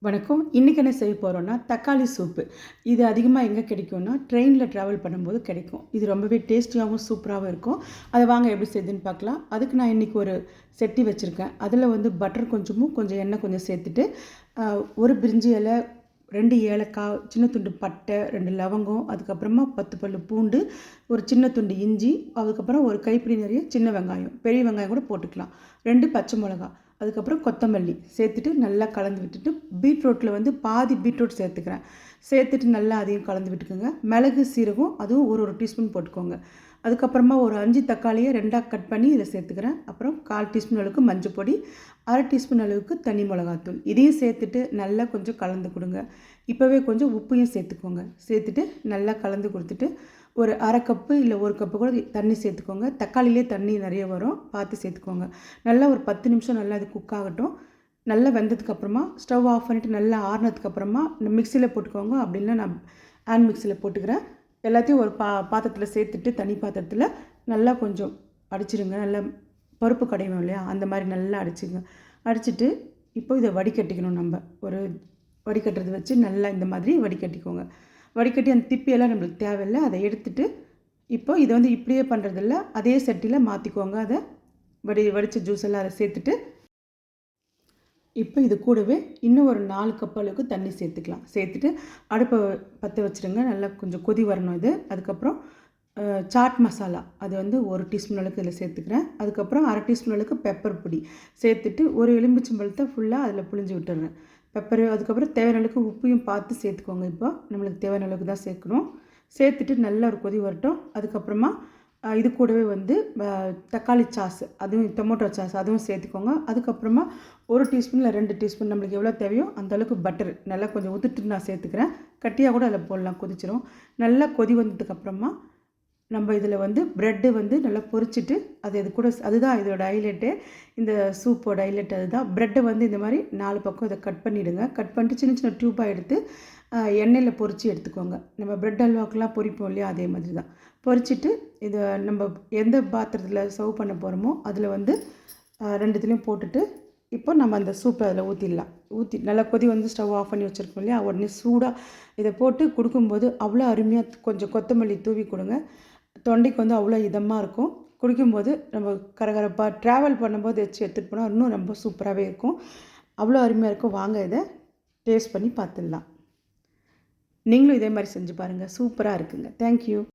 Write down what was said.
வணக்கம். இன்றைக்கி என்ன செய்ய போகிறோன்னா, தக்காளி சூப்பு. இது அதிகமாக எங்கே கிடைக்கும்னா, ட்ரெயினில் ட்ராவல் பண்ணும்போது கிடைக்கும். இது ரொம்பவே டேஸ்டியாகவும் சூப்பராகவும் இருக்கும். அதை வாங்க எப்படி செய்யுதுன்னு பார்க்கலாம். அதுக்கு நான் இன்றைக்கி ஒரு சட்டி வச்சுருக்கேன். அதில் வந்து பட்டர் கொஞ்சமும், கொஞ்சம் எண்ணெய் கொஞ்சம் சேர்த்துட்டு, ஒரு பிரிஞ்சி இலை, 2 ஏலக்காய், சின்ன துண்டு பட்டை, 2 லவங்கம், அதுக்கப்புறமா 10 பல்லு பூண்டு, ஒரு சின்ன துண்டு இஞ்சி, அதுக்கப்புறம் ஒரு கைப்பிடி நிறைய சின்ன வெங்காயம், பெரிய வெங்காயம் கூட போட்டுக்கலாம், 2 பச்சை மிளகா, அதுக்கப்புறம் கொத்தமல்லி சேர்த்துட்டு நல்லா கலந்து விட்டுட்டு, பீட்ரூட்டில் வந்து பாதி பீட்ரூட் சேர்த்துக்கிறேன். சேர்த்துட்டு நல்லா அதையும் கலந்து விட்டுக்கோங்க. மிளகு, சீரகம் அதுவும் ஒரு டீஸ்பூன் போட்டுக்கோங்க. அதுக்கப்புறமா ஒரு 5 தக்காளியை 2ஆக கட் பண்ணி இதில் சேர்த்துக்கிறேன். அப்புறம் 1/4 டீஸ்பூன் அளவுக்கு மஞ்சள் பொடி, 1/2 டீஸ்பூன் அளவுக்கு தனி மிளகாத்தூள், இதையும் சேர்த்துட்டு நல்லா கொஞ்சம் கலந்து கொடுங்க. இப்போவே கொஞ்சம் உப்பையும் சேர்த்துக்கோங்க. சேர்த்துட்டு நல்லா கலந்து கொடுத்துட்டு, ஒரு 1/2 கப்பு இல்லை 1 கப்பு கூட தண்ணி சேர்த்துக்கோங்க. தக்காளியிலே தண்ணி நிறைய வரும், பார்த்து சேர்த்துக்கோங்க. நல்லா ஒரு 10 நிமிஷம் நல்லா அது குக் ஆகட்டும். நல்லா வெந்ததுக்கப்புறமா ஸ்டவ் ஆஃப் பண்ணிவிட்டு நல்லா ஆறுனதுக்கப்புறமா மிக்சியில் போட்டுக்கோங்க. அப்படின்னா நான் ஹேண்ட் மிக்சியில் போட்டுக்கிறேன். எல்லாத்தையும் ஒரு பாத்திரத்தில் சேர்த்துட்டு, தனி பாத்திரத்தில் நல்லா கொஞ்சம் அடிச்சிடுங்க. நல்லா பருப்பு கடைவோம் இல்லையா, அந்த மாதிரி நல்லா அடிச்சுங்க. அடிச்சுட்டு இப்போ இதை வடிகட்டிக்கணும். நம்ம ஒரு வடிகட்டுறது வச்சு நல்லா இந்த மாதிரி வடிகட்டிக்கோங்க. வடிகட்டி அந்த திப்பியெல்லாம் நம்மளுக்கு தேவையில்லை, அதை எடுத்துட்டு இப்போ இதை வந்து இப்படியே பண்ணுறதில்ல, அதே சட்டியில் மாற்றிக்கோங்க. அதை வடித்த ஜூஸ் எல்லாம் அதை சேர்த்துட்டு, இப்போ இது கூடவே இன்னும் ஒரு 4 கப் அளவுக்கு தண்ணி சேர்த்துக்கலாம். சேர்த்துட்டு அடுப்பை பற்ற வச்சுருங்க. நல்லா கொஞ்சம் கொதி வரணும் இது. அதுக்கப்புறம் சாட் மசாலா அது வந்து 1 டீஸ்பூன் அளவுக்கு இதில் சேர்த்துக்கிறேன். அதுக்கப்புறம் 1/2 டீஸ்பூன் அளவுக்கு பெப்பர் பொடி சேர்த்துட்டு, ஒரு எலுமிச்சம்பழத்தை ஃபுல்லாக அதில் புழிஞ்சு விட்டுறேன். பெப்பரு, அதுக்கப்புறம் தேவையான அளவுக்கு உப்பையும் பார்த்து சேர்த்துக்கோங்க. இப்போ நம்மளுக்கு தேவையான அளவுக்கு தான் சேர்க்கணும். சேர்த்துட்டு நல்லா ஒரு கொதி வரட்டும். அதுக்கப்புறமா இது கூடவே வந்து தக்காளி சாஸ், அதுவும் டொமேட்டோ சாஸ் அதுவும் சேர்த்துக்கோங்க. அதுக்கப்புறமா 1 டீஸ்பூன் இல்லை 2 டீஸ்பூன் நம்மளுக்கு எவ்வளோ தேவையோ அந்தளவுக்கு பட்டர் நல்லா கொஞ்சம் உதுட்டு நான் சேர்த்துக்கிறேன். கட்டியாக கூட அதில் போடலாம், கொதிச்சிடும். நல்லா கொதி வந்ததுக்கப்புறமா நம்ம இதில் வந்து ப்ரெட்டு வந்து நல்லா பொரிச்சிட்டு, இது கூட அதுதான் இதோட ஹைலைட்டு. இந்த சூப்போட ஹைலைட் அதுதான். ப்ரெட்டை வந்து இந்த மாதிரி 4 பக்கம் இதை கட் பண்ணிவிடுங்க. கட் பண்ணிட்டு சின்ன சின்ன டியூப்பாக எடுத்து எண்ணெயில் பொரித்து எடுத்துக்கோங்க. நம்ம ப்ரெட் அல்வாக்கெலாம் பொரிப்போம் இல்லையா, அதே மாதிரி தான் பொரிச்சிட்டு, இதை நம்ம எந்த பாத்திரத்தில் சர்வ் பண்ண போகிறோமோ அதில் வந்து 2த்துலேயும் போட்டுட்டு, இப்போ நம்ம அந்த சூப்பை அதில் ஊற்றிடலாம். ஊற்றி நல்லா கொதி வந்து ஸ்டவ் ஆஃப் பண்ணி வச்சுருக்கோம் இல்லையா, உடனே சூடாக இதை போட்டு கொடுக்கும்போது அவ்வளோ அருமையாக கொஞ்சம் கொத்தமல்லி தூவி கொடுங்க. தொண்டைக்கு வந்து அவ்வளோ இதமாக இருக்கும். குடிக்கும்போது நம்ம கரகரப்பாக ட்ராவல் பண்ணும்போது வச்சு எடுத்துகிட்டு போனால் இன்னும் ரொம்ப சூப்பராகவே இருக்கும். அவ்வளோ அருமையாக இருக்கும். வாங்க இதை டேஸ்ட் பண்ணி பார்த்துடலாம். நீங்களும் இதே மாதிரி செஞ்சு பாருங்கள். சூப்பராக இருக்குங்க. தேங்க்யூ.